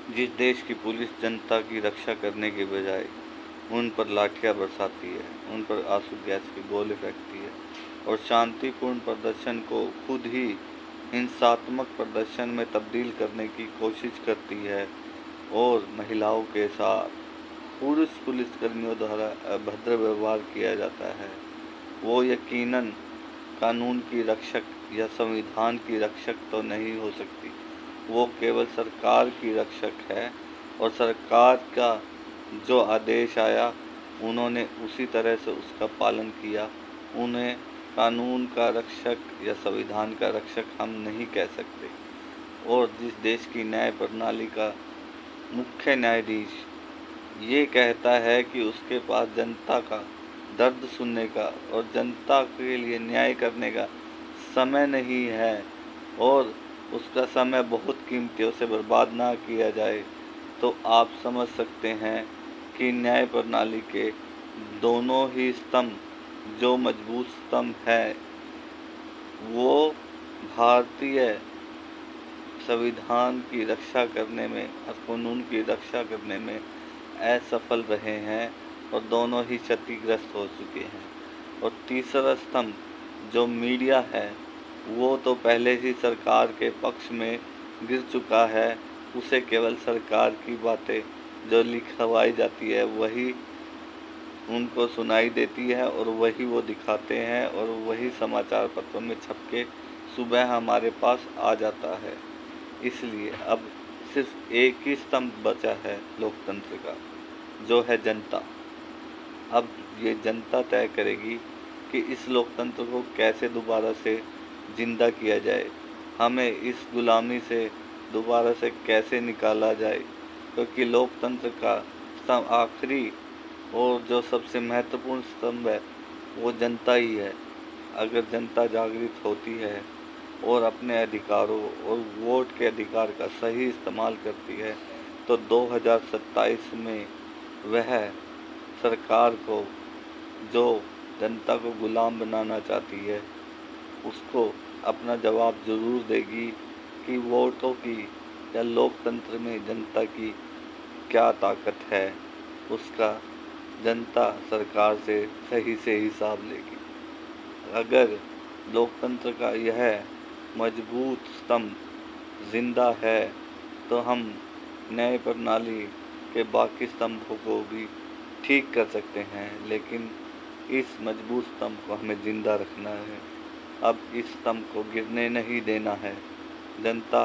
जिस देश की पुलिस जनता की रक्षा करने के बजाय उन पर लाठियां बरसाती है, उन पर आंसू गैस के गोले फेंकती है और शांतिपूर्ण प्रदर्शन को खुद ही हिंसात्मक प्रदर्शन में तब्दील करने की कोशिश करती है और महिलाओं के साथ पुरुष पुलिसकर्मियों द्वारा अभद्र व्यवहार किया जाता है, वो यकीनन कानून की रक्षक या संविधान की रक्षक तो नहीं हो सकती। वो केवल सरकार की रक्षक है और सरकार का जो आदेश आया उन्होंने उसी तरह से उसका पालन किया। उन्हें कानून का रक्षक या संविधान का रक्षक हम नहीं कह सकते। और जिस देश की न्याय प्रणाली का मुख्य न्यायाधीश ये कहता है कि उसके पास जनता का दर्द सुनने का और जनता के लिए न्याय करने का समय नहीं है और उसका समय बहुत कीमती है, उसे बर्बाद ना किया जाए, तो आप समझ सकते हैं कि न्याय प्रणाली के दोनों ही स्तंभ जो मजबूत स्तंभ है वो भारतीय संविधान की रक्षा करने में और कानून की रक्षा करने में असफल रहे हैं और दोनों ही क्षतिग्रस्त हो चुके हैं। और तीसरा स्तंभ जो मीडिया है वो तो पहले ही सरकार के पक्ष में गिर चुका है। उसे केवल सरकार की बातें जो लिखवाई जाती है वही उनको सुनाई देती है और वही वो दिखाते हैं और वही समाचार पत्रों में छप के सुबह हमारे पास आ जाता है। इसलिए अब सिर्फ एक ही स्तंभ बचा है लोकतंत्र का, जो है जनता। अब ये जनता तय करेगी कि इस लोकतंत्र को कैसे दोबारा से जिंदा किया जाए, हमें इस गुलामी से दोबारा से कैसे निकाला जाए, क्योंकि लोकतंत्र का स्तंभ आखिरी और जो सबसे महत्वपूर्ण स्तंभ है वो जनता ही है। अगर जनता जागृत होती है और अपने अधिकारों और वोट के अधिकार का सही इस्तेमाल करती है तो 2027 में वह सरकार को जो जनता को गुलाम बनाना चाहती है उसको अपना जवाब ज़रूर देगी कि वोटों की या लोकतंत्र में जनता की क्या ताकत है। उसका जनता सरकार से हिसाब लेगी। अगर लोकतंत्र का यह मजबूत स्तंभ जिंदा है तो हम न्याय प्रणाली के बाकी स्तंभों को भी ठीक कर सकते हैं, लेकिन इस मजबूत स्तंभ को हमें जिंदा रखना है। अब इस स्तंभ को गिरने नहीं देना है। जनता